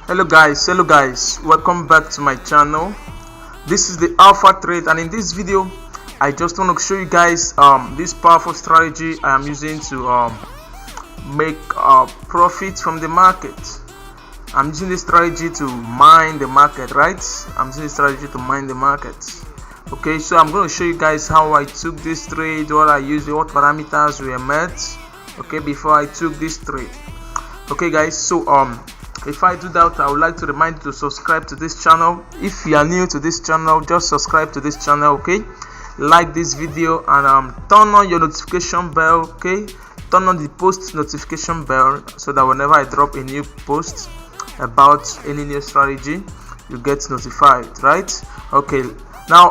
Hello guys, welcome back to my channel. This is the Alpha Trade, and in this video I just want to show you guys this powerful strategy I am using to make profit from the market. I'm using this strategy to mine the market, right? I'm using this strategy to mine the market. Okay, so I'm going to show you guys how I took this trade, what I used, what parameters were met, okay, before I took this trade. Okay guys, so if I do that, I would like to remind you to subscribe to this channel. If you are new to this channel, just subscribe to this channel, okay? Like this video and turn on your notification bell, okay? Turn on the post notification bell so that whenever I drop a new post about any new strategy, you get notified, right? Okay, now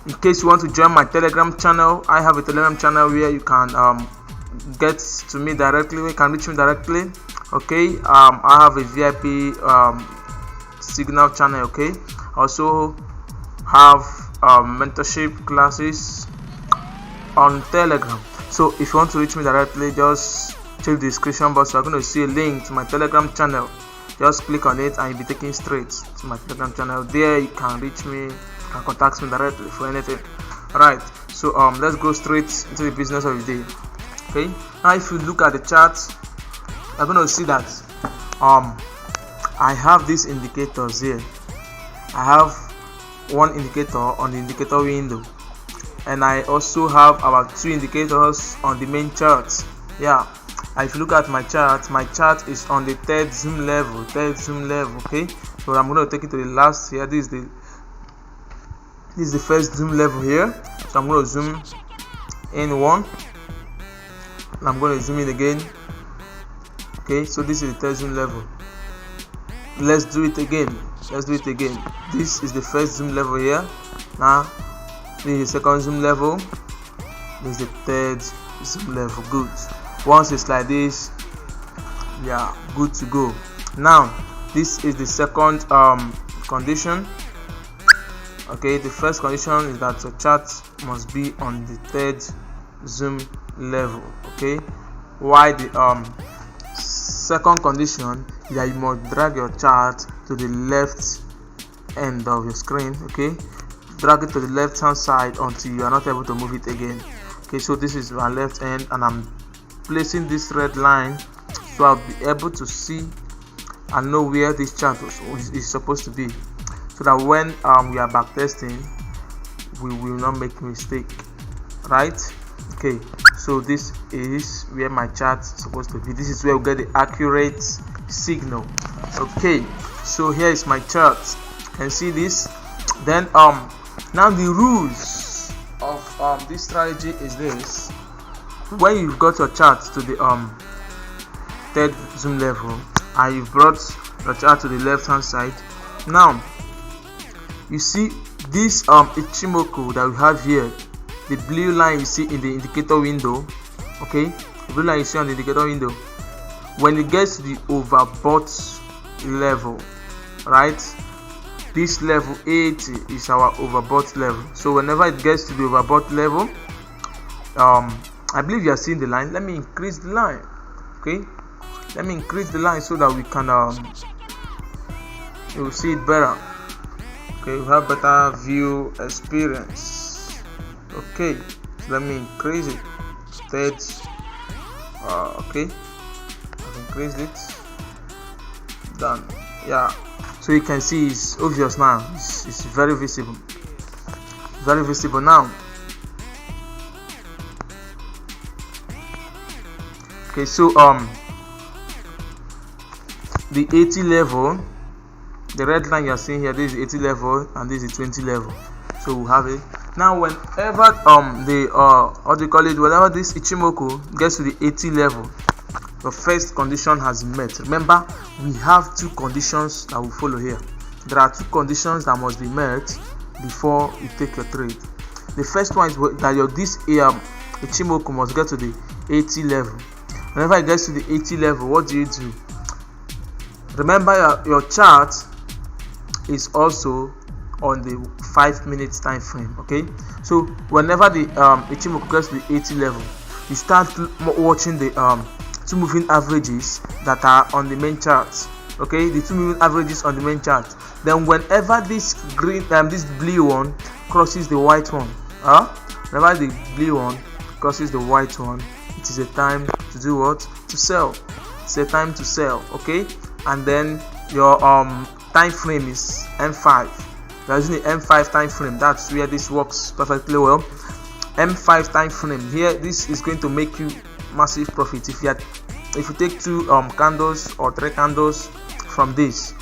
in case you want to join my Telegram channel, I have a Telegram channel where you can get to me directly, you can reach me directly. Okay, I have a VIP signal channel. Okay, I also have mentorship classes on Telegram. So if you want to reach me directly, just check the description box. You're going to see a link to my Telegram channel. Just click on it and you'll be taken straight to my Telegram channel. There you can reach me, you can contact me directly for anything. Alright, so let's go straight into the business of the day. Okay, now if you look at the chart, you're going to see that I have these indicators here. I have one indicator on the indicator window, and I also have about two indicators on the main chart. Yeah, if you look at my chart is on the third zoom level. Okay, so I'm going to take it to the last here. This is the first zoom level here, so I'm going to zoom in one, and I'm going to zoom in again. Okay, so this is the third zoom level. Let's do it again. This is the first zoom level here. Now this is the second zoom level. This is the third zoom level. Good. Once it's like this, yeah, good to go. Now this is the second condition. Okay, the first condition is that your chart must be on the third zoom level. Okay, why the second condition is that you must drag your chart to the left end of your screen. Okay, drag it to the left hand side until you are not able to move it again. Okay, so this is my left end, and I'm placing this red line so I'll be able to see and know where this chart is supposed to be, so that when we are backtesting, we will not make mistake, right? Okay, so this is where my chart is supposed to be. This is where we get the accurate signal. Okay, so here is my chart. You can see this. Then now the rules of this strategy is this: when you've got your chart to the third zoom level and you've brought your chart to the left hand side, now you see this Ichimoku that we have here, the blue line you see in the indicator window. Okay, the blue line you see on the indicator window, when it gets to the overbought level, right? This level 80 is our overbought level. So whenever it gets to the overbought level, I believe you are seeing the line. Let me increase the line. Okay, let me increase the line so that we can you will see it better. Okay, we have better view experience. Okay, so let me increase it. Okay, I've increased it. Done. Yeah, so you can see it's obvious now. It's very visible. Very visible now. Okay, so the 80 level, the red line you are seeing here, this is 80 level and this is 20 level. So we have it. Now whenever whenever this Ichimoku gets to the 80 level, the first condition has been met. Remember, we have two conditions that will follow here. There are two conditions that must be met before you take your trade. The first one is that this Ichimoku must get to the 80 level. Whenever it gets to the 80 level, what do? Remember, your chart is also on the 5 minutes time frame. Okay, so whenever the Ichimoku gets to the 80 level, you start watching the two moving averages that are on the main chart. Okay, the 2 moving averages on the main chart. Then whenever this green this blue one crosses the white one, whenever the blue one crosses the white one, it is a time to do what? To sell. It's a time to sell. Okay, and then your time frame is M5. You're using the M5 time frame. That's where this works perfectly well. M5 time frame here. This is going to make you massive profit. If you take 2 candles or 3 candles from this,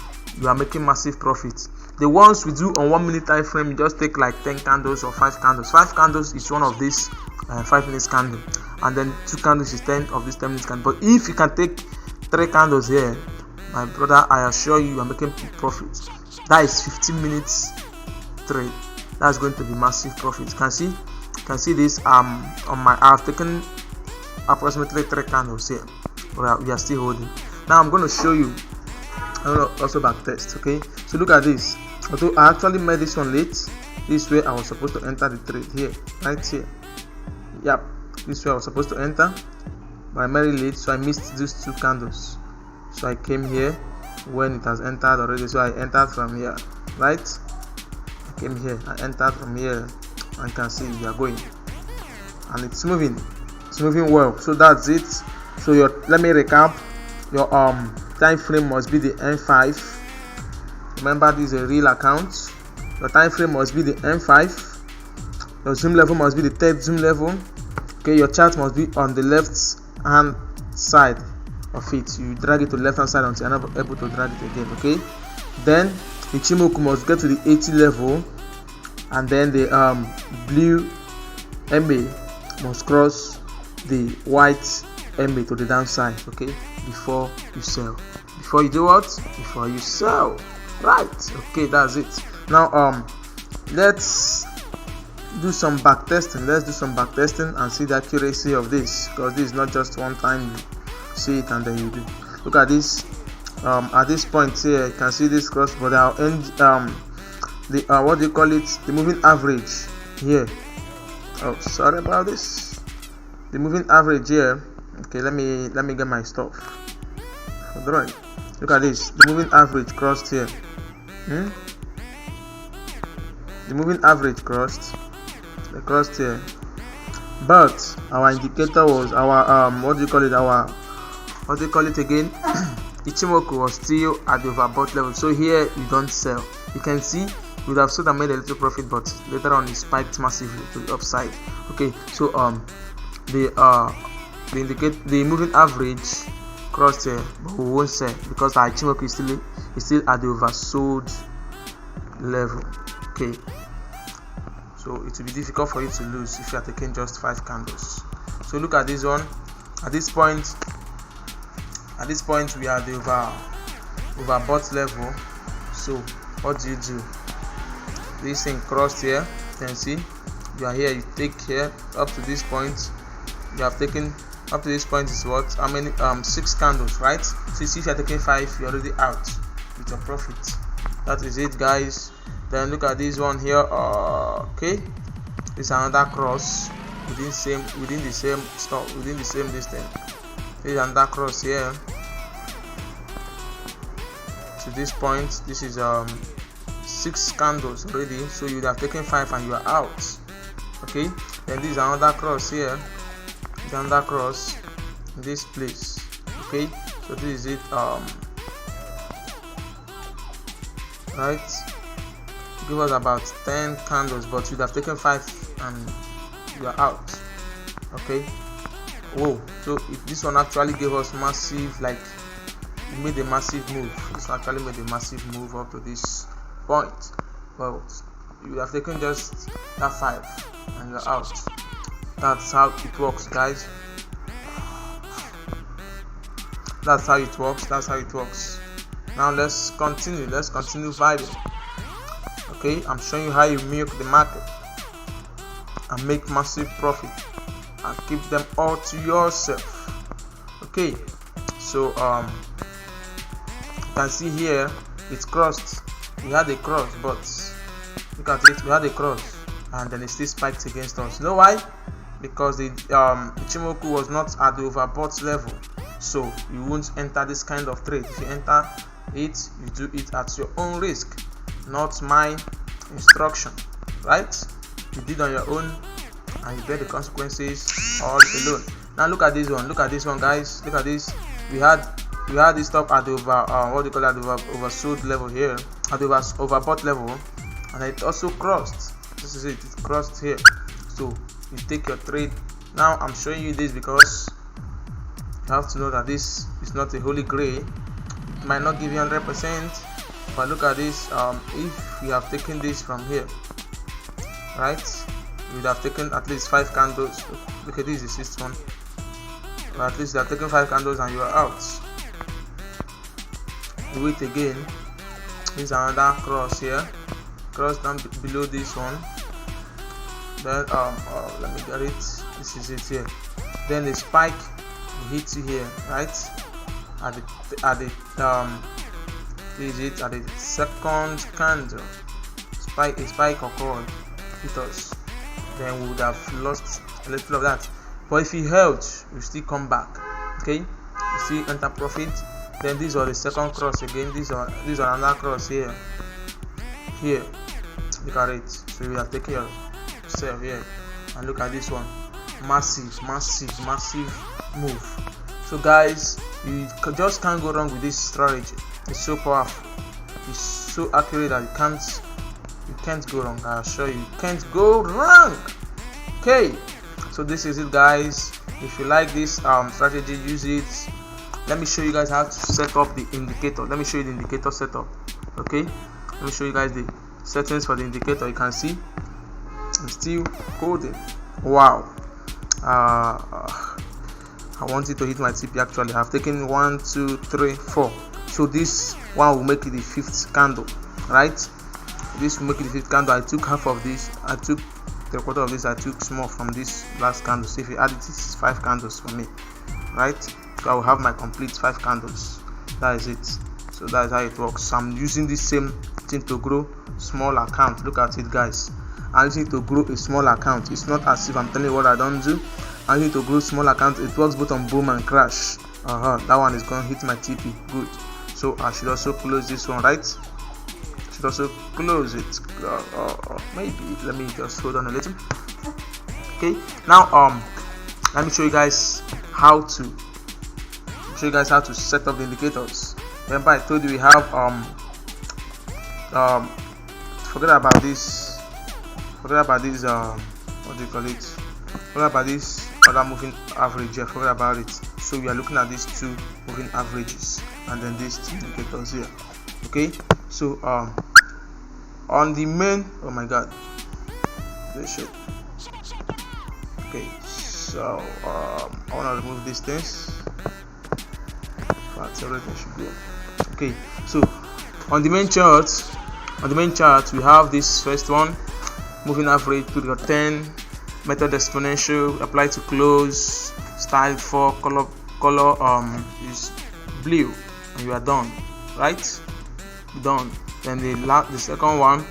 you are making massive profit. The ones we do on 1 minute time frame, you just take like 10 candles or 5 candles. 5 candles is one of these 5 minutes candle, and then 2 candles is 10 of this 10 minutes candle. But if you can take 3 candles here, my brother, I assure you are making profit. That is 15 minutes trade. That's going to be massive profit. You can see this on my, I've taken approximately 3 candles here, but we are still holding. Now I'm going to show you. I'm going to also back test. Okay, so look at this. Although I actually made this one late, this way I was supposed to enter the trade here, right here. Yep, this way I was supposed to enter, but I made it late, so I missed these 2 candles. So I came here when it has entered already, so I entered from here, right? I came here, I entered from here, and you can see we are going, and it's moving well. So that's it. So let me recap. Your time frame must be the M5. Remember, this is a real account. Your time frame must be the M5. Your zoom level must be the 3rd zoom level. Okay, your chart must be on the left hand side of it. You drag it to the left hand side until you're not able to drag it again. Okay, then the Ichimoku must get to the 80 level, and then the blue MA must cross the white MA to the downside. Okay, before you sell. Before you do what? Before you sell. Right. Okay, that's it. Now let's do some back testing. Let's do some back testing and see the accuracy of this, because this is not just one time you see it and then you do. Look at this. At this point here, you can see this cross, but I'll end the what do you call it, the moving average here. Oh, sorry about this. The moving average here. Okay, let me get my stuff. Right. Look at this. The moving average crossed here. The moving average crossed. They crossed here. But our indicator was our what do you call it again? Ichimoku was still at the overbought level. So here you don't sell. You can see you would have sold and made a little profit, but later on it spiked massively to the upside. Okay, so the moving average crossed here, but we won't sell because the Ichimoku is still at the oversold level. Okay, so it will be difficult for you to lose if you are taking just 5 candles. So look at this one. At this point we are at the overbought level. So what do? This thing crossed here. You can see you are here. You take here up to this point. You have taken up to this point is what? How many? 6 candles, right? So if you are taking 5, you're already out with your profit. That is it, guys. Then look at this one here. Okay, this is another cross within the same distance. This is another cross here to this point. This is 6 candles already, so you would have taken 5 and you are out. Okay, then this is another cross here. Another cross in this place. Okay, so this is it. Right, give us about 10 candles, but you'd have taken 5 and you are out. Okay, whoa, so this one actually gave us massive, like it made a massive move. This one actually made a massive move up to this point, but you would have taken just that 5 and you're out. That's how it works, guys. That's how it works. Now let's continue vibing. Okay, I'm showing you how you milk the market and make massive profit and keep them all to yourself. Okay, so you can see here it's crossed. We had a cross, but look at it, we had a cross and then it still spiked against us. You know why? Because the Ichimoku was not at the overbought level, so you won't enter this kind of trade. If you enter it, you do it at your own risk, not my instruction, right? You did on your own and you bear the consequences all alone. Now look at this one, guys. Look at this. We had this stop at the oversold level here, at the overbought level, and it also crossed. This is it, it crossed here. So you take your trade. Now I'm showing you this because you have to know that this is not a holy grail. It might not give you 100%, but look at this. If you have taken this from here, right, you would have taken at least 5 candles. Look at this, the 6th one. But at least you have taken 5 candles and you are out. You wait again. Here's another cross here, cross down below this one. Then let me get it. This is it here. Then the spike will hit you here, right? At the is it at the 2nd candle. A spike occurred, hit us. Then we would have lost a little of that. But if you held, you still come back. Okay, you still enter profit. Then these are the 2nd cross again. These are another cross here. Here, look at it. So you have taken yourself here, and look at this one. Massive move. So guys, you just can't go wrong with this strategy. It's so powerful. It's so accurate that you can't go wrong. I assure you, can't go wrong. Okay, so this is it, guys. If you like this strategy, use it. Let me show you guys how to set up the indicator. Let me show you the indicator setup. Okay, let me show you guys the settings for the indicator. You can see I'm still holding. Wow. I wanted to hit my TP. Actually, I've taken 1, 2, 3, 4. So this one will make it the 5th candle, right? This will make it the 5th candle. I took half of this. I took 3/4 of this. I took small from this last candle. So if you add it, it's 5 candles for me, right? So I will have my complete 5 candles. That is it. So that is how it works. So I'm using this same thing to grow small account. Look at it, guys. I'm using it to grow a small account. It's not as if I'm telling you what I don't do. I'm using it to grow small account. It works both on boom and crash. That one is going to hit my TP. Good. So I should also close this one, right? Should also close it. Maybe let me just hold on a little. Okay. Now let me show you guys how to set up the indicators. Remember I told you we have forget about this what do you call it, forget about this other moving average. Forget about it. So we are looking at these 2 moving averages and then these 2 indicators here. Okay, so on the main, oh my god, this shit. Okay, so I want to remove these things. Everything should go. Okay, so on the main chart we have this first one, moving average to the 10, method exponential, apply to close, style 4, color is blue, and you are done, right? Done. Then the second one,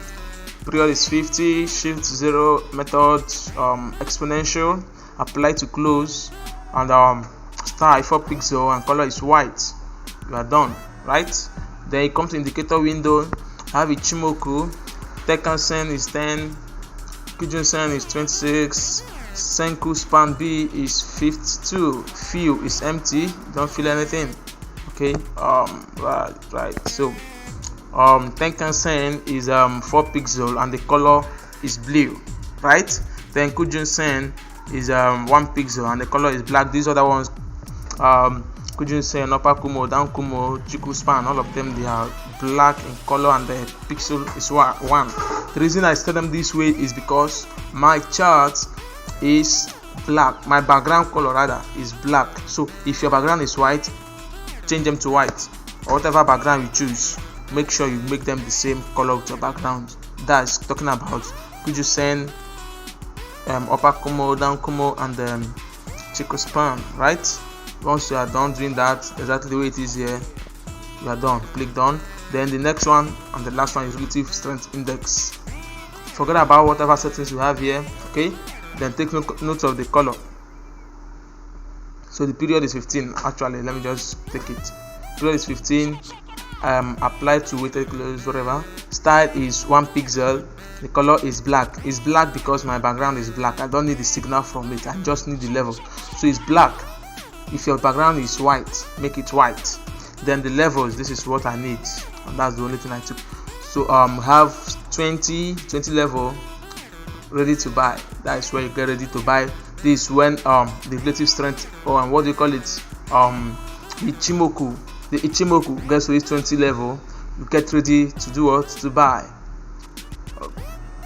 period is 50, shift 0, method exponential, apply to close, and style 4 pixel, and color is white. You are done, right? Then it comes to indicator window. I have Ichimoku, Tenkan-sen is 10, Kijun-sen is 26, Senku span B is 52, Feel is empty, don't feel anything. Okay, right. So Tenkan-sen is 4 pixel and the color is blue, right? Then Kijun-sen is 1 pixel and the color is black. These other ones, Kijun-sen, upper Kumo, down Kumo, Chiku span, all of them, they are black in color and the pixel is 1. The reason I set them this way is because my chart is black. My background color rather is black. So if your background is white, change them to white, or whatever background you choose. Make sure you make them the same color with your background. That's talking about Kijun-sen, upper Kumo, down Kumo, and Chiku span, right? Once you are done doing that exactly the way it is here, you are done. Click done. Then the next one and the last one is relative strength index. Forget about whatever settings you have here. Okay, then take note of the color. So the period is 15. Actually, let me just take it. Period is 15, apply to weighted close, whatever. Style is 1 pixel. The color is black. It's black because my background is black. I don't need the signal from it. I just need the level. So it's black. If your background is white, make it white. Then the levels, this is what I need, and that's the only thing I took. So have 20 level ready to buy. That is where you get ready to buy. This is when the relative strength, or what do you call it, the Ichimoku gets to its 20 level. You get ready to do what? To buy.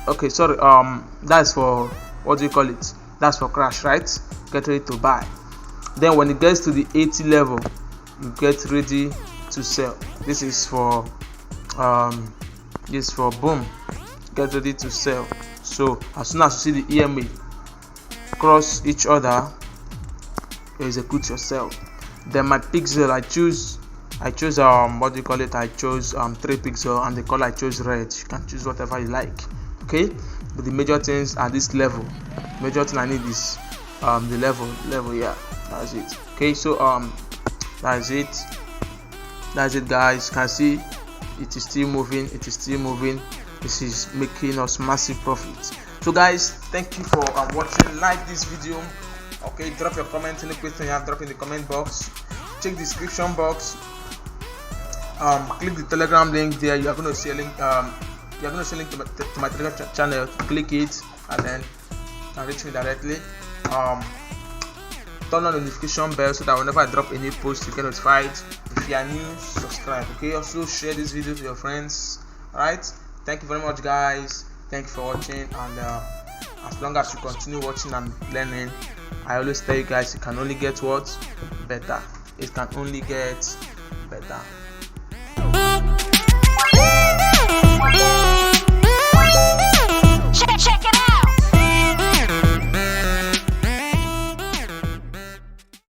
Okay, sorry, that's for, what do you call it, that's for crash, right? Get ready to buy. Then when it gets to the 80 level, you get ready to sell. This is for boom, get ready to sell. So as soon as you see the EMA cross each other, you execute your sell. Then my pixel, I choose what do you call it, I chose 3 pixel, and the color I chose red. You can choose whatever you like. Okay, but the major things are this level. Major thing I need is the level. Yeah, that's it. Okay, so that's it guys. You can see it is still moving. This is making us massive profit. So guys, thank you for watching. Like this video. Okay, drop your comment. Any question you have, drop in the comment box. Check the description box. Click the Telegram link there. You're going to see a link. You're going to see a link to my Telegram channel. Click it, and then you can reach me directly. Turn on the notification bell so that whenever I drop a new post, you get notified. If you are new, subscribe. Okay, also share this video to your friends. Alright, thank you very much guys. Thank you for watching, and as long as you continue watching and learning, I always tell you guys, it can only get what? Better. It can only get better.